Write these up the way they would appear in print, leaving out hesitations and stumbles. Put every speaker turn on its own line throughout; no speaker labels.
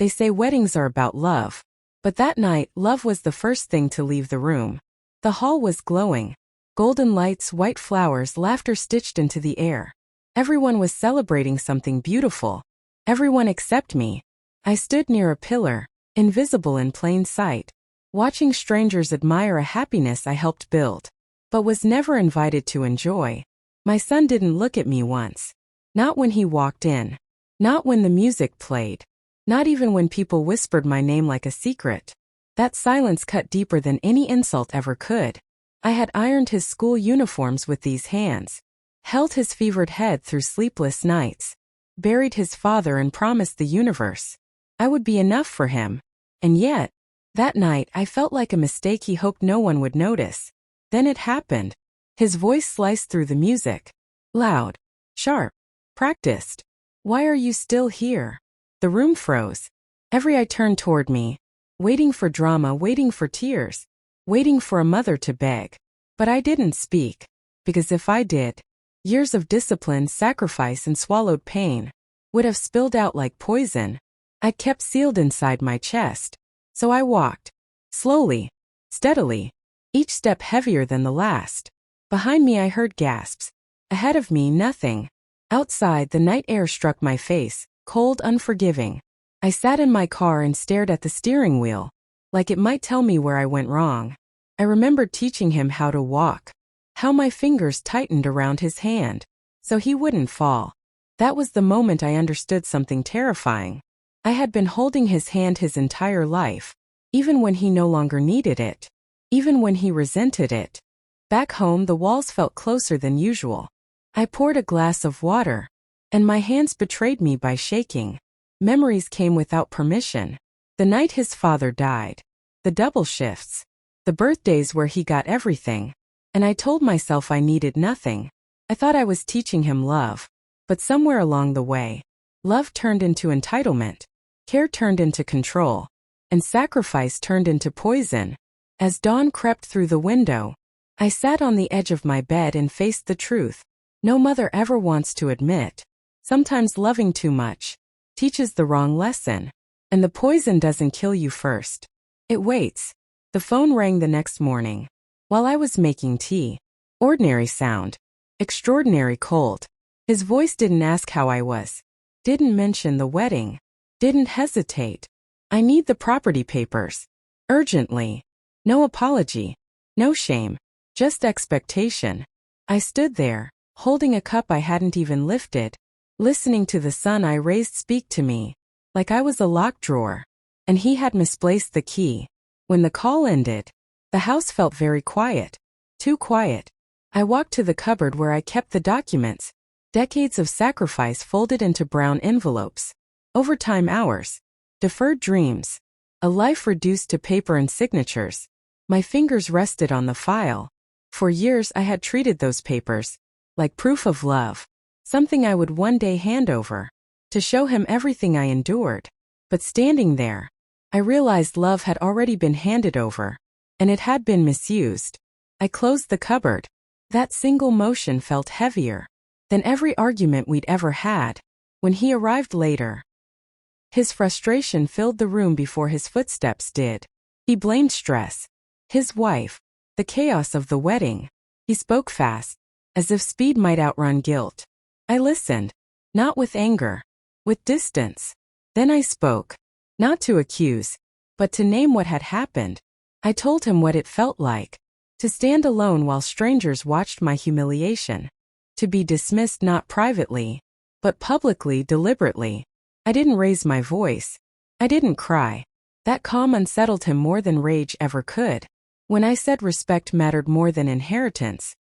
They say weddings are about love. But that night, love was the first thing to leave the room. The hall was glowing. Golden lights, white flowers, laughter stitched into the air. Everyone was celebrating something beautiful. Everyone except me. I stood near a pillar, invisible in plain sight, watching strangers admire a happiness I helped build, but was never invited to enjoy. My son didn't look at me once. Not when he walked in. Not when the music played. Not even when people whispered my name like a secret. That silence cut deeper than any insult ever could. I had ironed his school uniforms with these hands, held his fevered head through sleepless nights, buried his father and promised the universe I would be enough for him. And yet, that night I felt like a mistake he hoped no one would notice. Then it happened. His voice sliced through the music. Loud. Sharp. Practiced. Why are you still here? The room froze. Every eye turned toward me, waiting for drama, waiting for tears, waiting for a mother to beg. But I didn't speak, because if I did, years of discipline, sacrifice, and swallowed pain would have spilled out like poison. I'd kept sealed inside my chest. So I walked, slowly, steadily, each step heavier than the last. Behind me I heard gasps. Ahead of me, nothing. Outside, the night air struck my face, cold, unforgiving. I sat in my car and stared at the steering wheel, like it might tell me where I went wrong. I remembered teaching him how to walk, how my fingers tightened around his hand, so he wouldn't fall. That was the moment I understood something terrifying. I had been holding his hand his entire life, even when he no longer needed it, even when he resented it. Back home, the walls felt closer than usual. I poured a glass of water, and my hands betrayed me by shaking. Memories came without permission. The night his father died, the double shifts, the birthdays where he got everything, and I told myself I needed nothing. I thought I was teaching him love, but somewhere along the way, love turned into entitlement, care turned into control, and sacrifice turned into poison. As dawn crept through the window, I sat on the edge of my bed and faced the truth no mother ever wants to admit. Sometimes loving too much teaches the wrong lesson, and the poison doesn't kill you first. It waits. The phone rang the next morning, while I was making tea. Ordinary sound. Extraordinary cold. His voice didn't ask how I was. Didn't mention the wedding. Didn't hesitate. I need the property papers. Urgently. No apology. No shame. Just expectation. I stood there, holding a cup I hadn't even lifted, listening to the son I raised speak to me, like I was a locked drawer, and he had misplaced the key. When the call ended, the house felt very quiet. Too quiet. I walked to the cupboard where I kept the documents, decades of sacrifice folded into brown envelopes, overtime hours, deferred dreams, a life reduced to paper and signatures. My fingers rested on the file. For years I had treated those papers like proof of love, something I would one day hand over, to show him everything I endured. But standing there, I realized love had already been handed over, and it had been misused. I closed the cupboard. That single motion felt heavier than every argument we'd ever had. When he arrived later, his frustration filled the room before his footsteps did. He blamed stress, his wife, the chaos of the wedding. He spoke fast, as if speed might outrun guilt. I listened, not with anger, with distance. Then I spoke, not to accuse, but to name what had happened. I told him what it felt like, to stand alone while strangers watched my humiliation, to be dismissed not privately, but publicly, deliberately. I didn't raise my voice. I didn't cry. That calm unsettled him more than rage ever could. When I said respect mattered more than inheritance,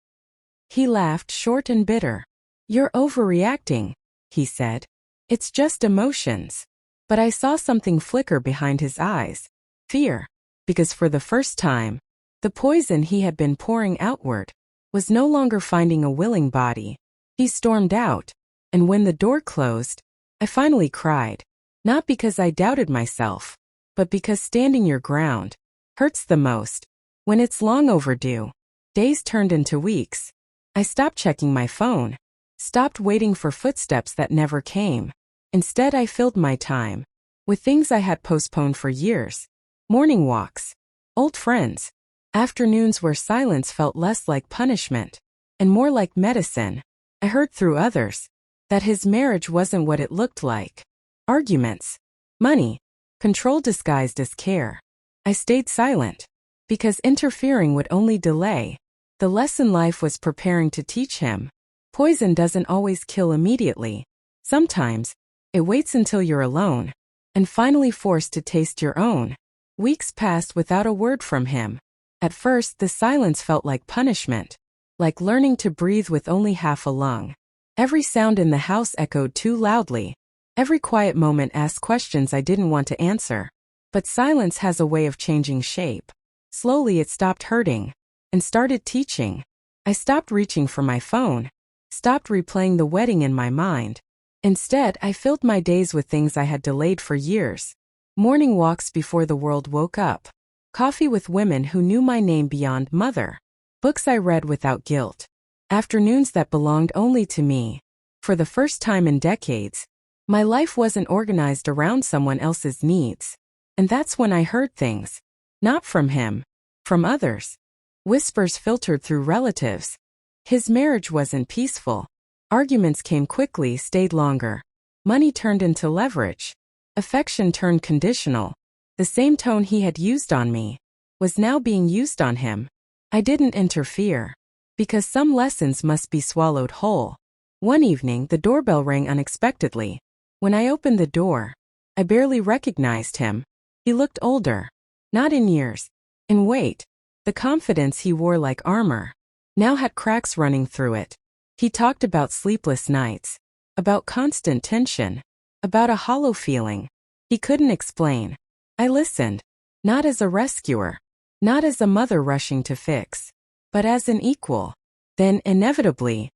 he laughed, short and bitter. You're overreacting, he said. It's just emotions. But I saw something flicker behind his eyes. Fear. Because for the first time, the poison he had been pouring outward was no longer finding a willing body. He stormed out, and when the door closed, I finally cried. Not because I doubted myself, but because standing your ground hurts the most. When it's long overdue, days turned into weeks. I stopped checking my phone, stopped waiting for footsteps that never came. Instead, I filled my time, with things I had postponed for years. Morning walks, old friends, afternoons where silence felt less like punishment and more like medicine. I heard through others that his marriage wasn't what it looked like. Arguments, money, control disguised as care. I stayed silent because interfering would only delay the lesson life was preparing to teach him. Poison doesn't always kill immediately. Sometimes it waits until you're alone and finally forced to taste your own. Weeks passed without a word from him. At first, the silence felt like punishment, like learning to breathe with only half a lung. Every sound in the house echoed too loudly. Every quiet moment asked questions I didn't want to answer. But silence has a way of changing shape. Slowly it stopped hurting and started teaching. I stopped reaching for my phone, stopped replaying the wedding in my mind. Instead, I filled my days with things I had delayed for years. Morning walks before the world woke up. Coffee with women who knew my name beyond mother. Books I read without guilt. Afternoons that belonged only to me. For the first time in decades, my life wasn't organized around someone else's needs. And that's when I heard things. Not from him. From others. Whispers filtered through relatives. His marriage wasn't peaceful. Arguments came quickly, stayed longer. Money turned into leverage. Affection turned conditional. The same tone he had used on me was now being used on him. I didn't interfere, because some lessons must be swallowed whole. One evening, the doorbell rang unexpectedly. When I opened the door, I barely recognized him. He looked older. Not in years. In weight. The confidence he wore like armor now had cracks running through it. He talked about sleepless nights, about constant tension, about a hollow feeling he couldn't explain. I listened, not as a rescuer, not as a mother rushing to fix, but as an equal. Then, inevitably,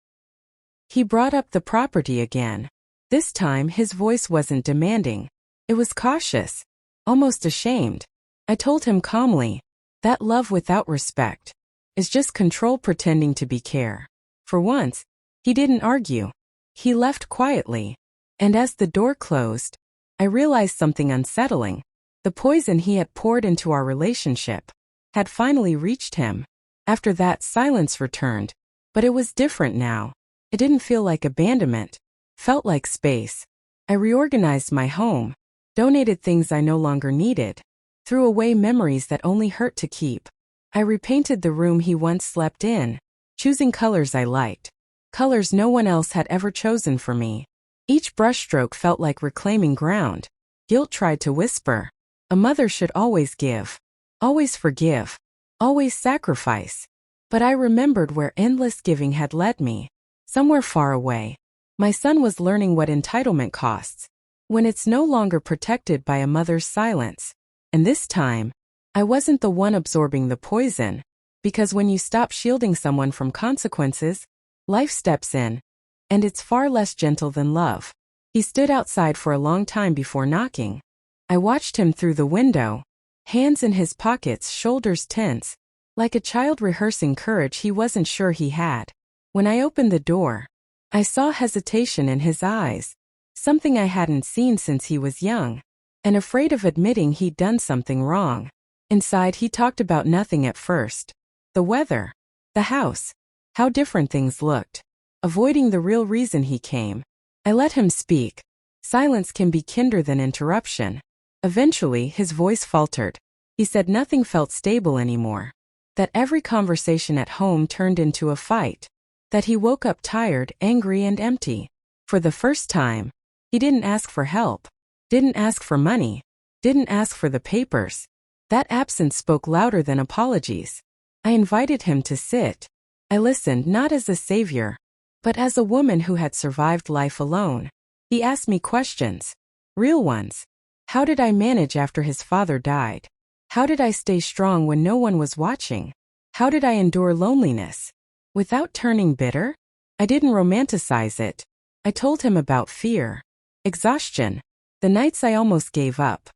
he brought up the property again. This time his voice wasn't demanding. It was cautious, almost ashamed. I told him calmly, that love without respect is just control pretending to be care. For once, he didn't argue. He left quietly. And as the door closed, I realized something unsettling. The poison he had poured into our relationship had finally reached him. After that, silence returned. But it was different now. It didn't feel like abandonment. Felt like space. I reorganized my home, donated things I no longer needed, threw away memories that only hurt to keep. I repainted the room he once slept in, choosing colors I liked. Colors no one else had ever chosen for me. Each brushstroke felt like reclaiming ground. Guilt tried to whisper. A mother should always give, always forgive, always sacrifice. But I remembered where endless giving had led me. Somewhere far away. My son was learning what entitlement costs, when it's no longer protected by a mother's silence. And this time, I wasn't the one absorbing the poison, because when you stop shielding someone from consequences, life steps in, and it's far less gentle than love. He stood outside for a long time before knocking. I watched him through the window, hands in his pockets, shoulders tense, like a child rehearsing courage he wasn't sure he had. When I opened the door, I saw hesitation in his eyes, something I hadn't seen since he was young, and afraid of admitting he'd done something wrong. Inside, he talked about nothing at first. The weather, the house, how different things looked. Avoiding the real reason he came. I let him speak. Silence can be kinder than interruption. Eventually, his voice faltered. He said nothing felt stable anymore. That every conversation at home turned into a fight. That he woke up tired, angry, and empty. For the first time, he didn't ask for help. Didn't ask for money. Didn't ask for the papers. That absence spoke louder than apologies. I invited him to sit. I listened not as a savior, but as a woman who had survived life alone. He asked me questions. Real ones. How did I manage after his father died? How did I stay strong when no one was watching? How did I endure loneliness? Without turning bitter? I didn't romanticize it. I told him about fear, exhaustion, the nights I almost gave up.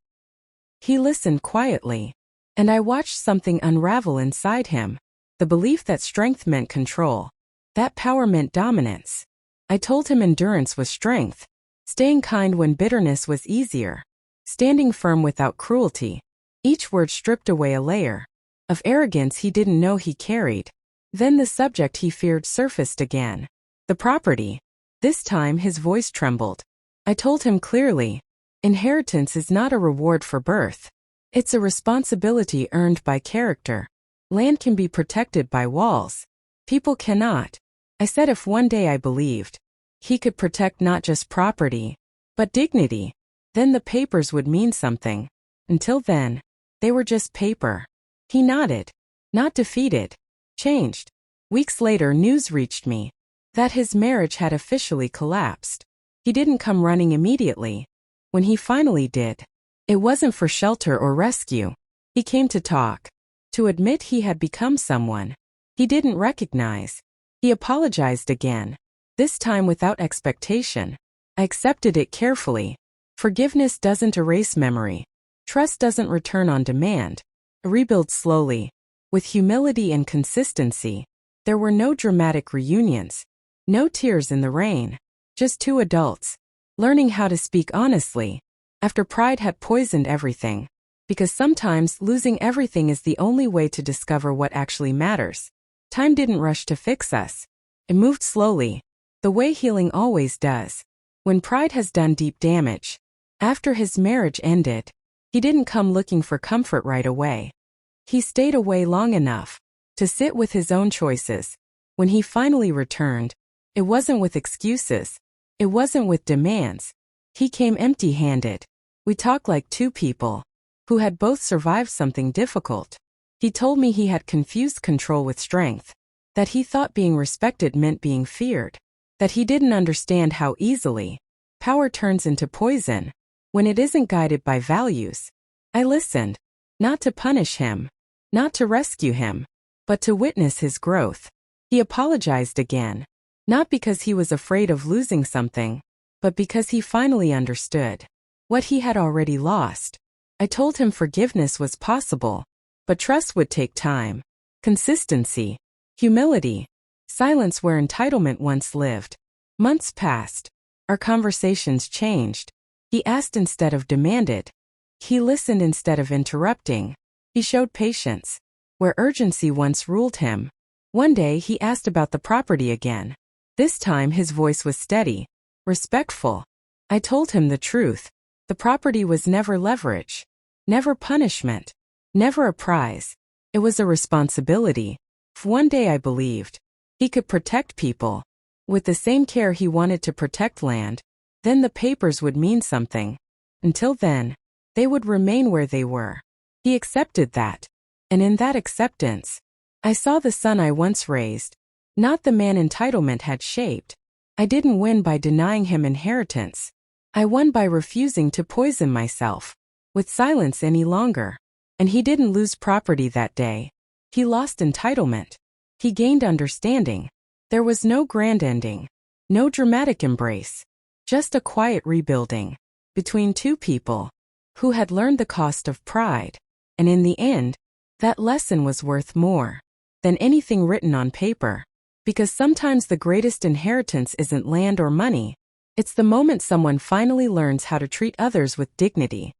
He listened quietly, and I watched something unravel inside him. The belief that strength meant control, that power meant dominance. I told him endurance was strength, staying kind when bitterness was easier, standing firm without cruelty. Each word stripped away a layer of arrogance he didn't know he carried. Then the subject he feared surfaced again. The property. This time his voice trembled. I told him clearly, inheritance is not a reward for birth. It's a responsibility earned by character. Land can be protected by walls. People cannot. I said if one day I believed he could protect not just property, but dignity, then the papers would mean something. Until then, they were just paper. He nodded. Not defeated. Changed. Weeks later, news reached me that his marriage had officially collapsed. He didn't come running immediately. When he finally did, it wasn't for shelter or rescue. He came to talk, to admit he had become someone he didn't recognize. He apologized again, this time without expectation. I accepted it carefully. Forgiveness doesn't erase memory. Trust doesn't return on demand. Rebuild slowly, with humility and consistency. There were no dramatic reunions, no tears in the rain, just two adults, learning how to speak honestly, after pride had poisoned everything. Because sometimes losing everything is the only way to discover what actually matters. Time didn't rush to fix us. It moved slowly, the way healing always does. When pride has done deep damage. After his marriage ended, he didn't come looking for comfort right away. He stayed away long enough to sit with his own choices. When he finally returned, it wasn't with excuses. It wasn't with demands. He came empty-handed. We talked like two people who had both survived something difficult. He told me he had confused control with strength, that he thought being respected meant being feared, that he didn't understand how easily power turns into poison when it isn't guided by values. I listened, not to punish him, not to rescue him, but to witness his growth. He apologized again, not because he was afraid of losing something, but because he finally understood what he had already lost. I told him forgiveness was possible, but trust would take time, consistency, humility, silence where entitlement once lived. Months passed. Our conversations changed. He asked instead of demanded. He listened instead of interrupting. He showed patience where urgency once ruled him. One day he asked about the property again. This time his voice was steady, respectful. I told him the truth. The property was never leverage, never punishment, never a prize. It was a responsibility. One day I believed he could protect people with the same care he wanted to protect land. Then the papers would mean something. Until then, they would remain where they were. He accepted that. And in that acceptance, I saw the son I once raised, not the man entitlement had shaped. I didn't win by denying him inheritance. I won by refusing to poison myself with silence any longer. And he didn't lose property that day. He lost entitlement. He gained understanding. There was no grand ending, no dramatic embrace, just a quiet rebuilding between two people who had learned the cost of pride. And in the end, that lesson was worth more than anything written on paper. Because sometimes the greatest inheritance isn't land or money. It's the moment someone finally learns how to treat others with dignity.